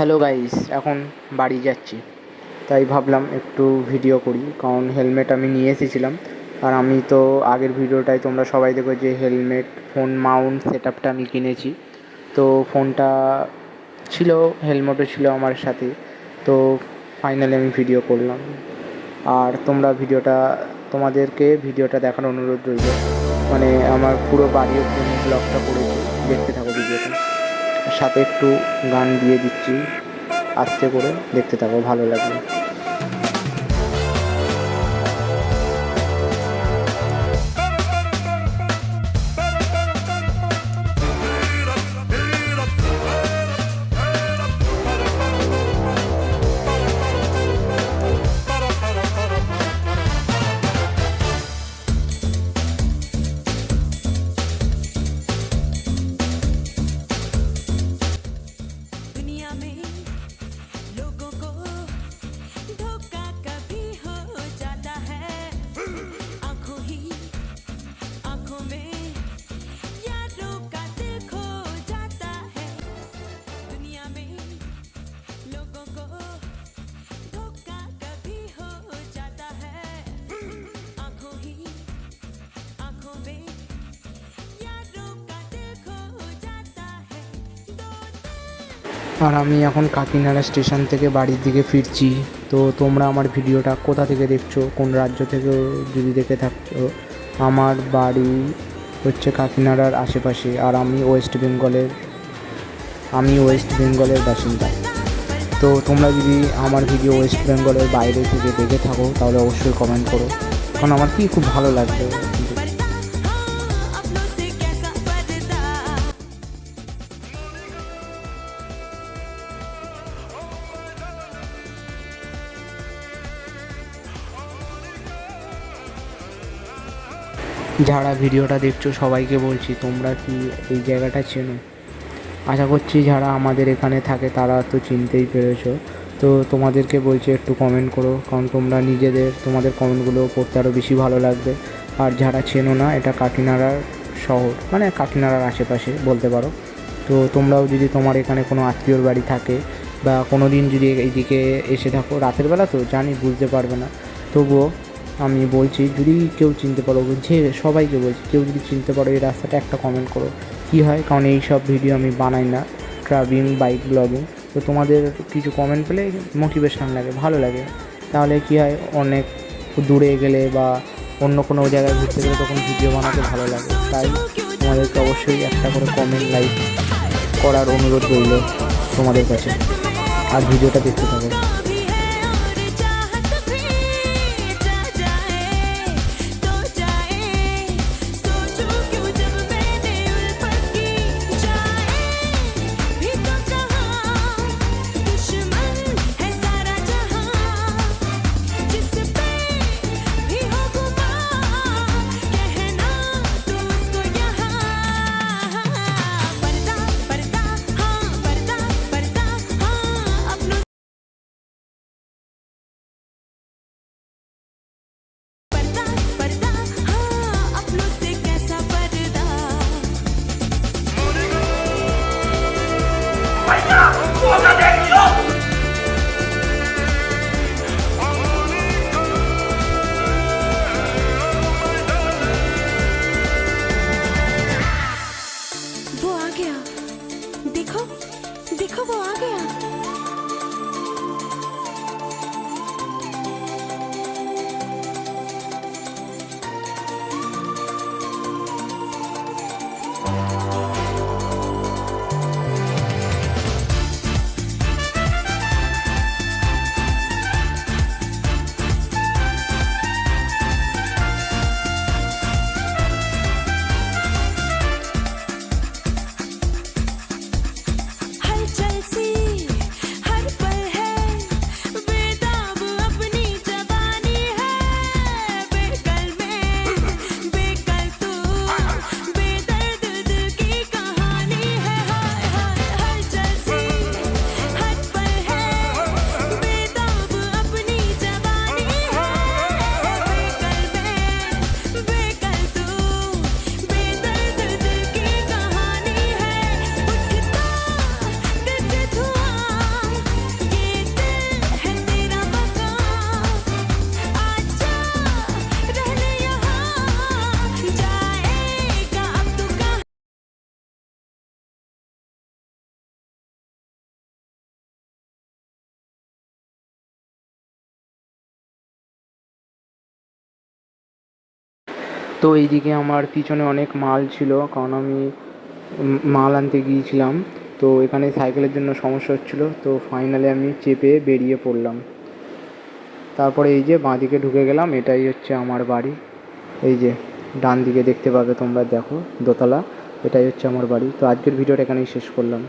Hello guys, এখন বাড়ি যাচ্ছি, তাই ভাবলাম একটু ভিডিও করি, কারণ হেলমেট আমি নিয়ে এসেছিলাম। আর আমি তো আগের ভিডিওটায় তোমরা সবাই দেখো যে হেলমেট ফোন মাউন্ট সেট আপটা আমি কিনেছি। তো ফোনটা ছিল, হেলমেটও ছিল আমার সাথে। তো ফাইনালি আমি ভিডিও করলাম, আর তোমাদেরকে ভিডিওটা দেখার অনুরোধ রইল। মানে আমার পুরো বাড়ি অবধি আমি ব্লগটা করেছি, দেখতে থাকো ভিডিওটা। সাথে একটু গান দিয়ে দিচ্ছি আস্তে করে, দেখতে থাকো, ভালো লাগবে। दुनिया में लोगों को धोखा कभी हो जाता है, आंखों में यारों का दिल खो जाता है। दुनिया में लोगों को धोखा कभी हो जाता है, आंखों में यारों का दिल खो जाता है। আর আমি এখন কাকিনাড়া স্টেশন থেকে বাড়ির দিকে ফিরছি। তো তোমরা আমার ভিডিওটা কোথা থেকে দেখছো, কোন রাজ্য থেকে যদি দেখে থাকছো, আমার বাড়ি হচ্ছে কাকিনাড়ার আশেপাশে, আর আমি ওয়েস্ট বেঙ্গলের বাসিন্দা। তো তোমরা যদি আমার ভিডিও ওয়েস্ট বেঙ্গলের বাইরে থেকে দেখে থাকো তাহলে অবশ্যই কমেন্ট করো, কারণ আমার কি খুব ভালো লাগবে। अपनों से कैसा पर्दा। যারা ভিডিওটা দেখছো সবাইকে বলছি, তোমরা কি এই জায়গাটা চেনো? আশা করছি যারা আমাদের এখানে থাকে তারা তো চিনতেই পেরেছো। তো তোমাদেরকে বলছি একটু কমেন্ট করো, কারণ তোমাদের কমেন্টগুলো পড়তে আরও বেশি ভালো লাগবে। আর যারা চেনো না, এটা কাকিনাড়ার শহর, মানে কাকিনাড়ার আশেপাশে বলতে পারো। তো তোমরাও যদি তোমার এখানে কোনো আত্মীয়র বাড়ি থাকে বা কোনো দিন যদি এইদিকে এসে থাকো, রাতের বেলা তো জানি বুঝতে পারবে না, তবুও আমি বলছি যদি কেউ চিনতে পারো, সবাইকে বলছি, কেউ যদি চিনতে পারো এই রাস্তাটা, একটা কমেন্ট করো। কী হয়, কারণ এই সব ভিডিও আমি বানাই না, ট্রাভেলিং বাইক ব্লগিং। তো তোমাদের কিছু কমেন্ট পেলে মোটিভেশান লাগে, ভালো লাগে। তাহলে কী হয়, অনেক দূরে গেলে বা অন্য কোনো জায়গায় ঘুরতে গেলে তখন ভিডিও বানাতে ভালো লাগে। তাই তোমাদেরকে অবশ্যই একটা করে কমেন্ট লাইক করার অনুরোধ রইল তোমাদের কাছে। আর ভিডিওটা দেখতে থাকো। তো এইদিকে আমার পিছনে অনেক মাল ছিল, কারণ আমি মাল আনতে গিয়েছিলাম। তো এখানে সাইকেলের জন্য সমস্যা হচ্ছিলো, তো ফাইনালি আমি চেপে বেরিয়ে পড়লাম। তারপরে এই যে বাঁদিকে ঢুকে গেলাম, এটাই হচ্ছে আমার বাড়ি। এই যে ডান দিকে দেখতে পাবে তোমরা, দেখো দোতলা, এটাই হচ্ছে আমার বাড়ি। তো আজকের ভিডিওটা এখানেই শেষ করলাম।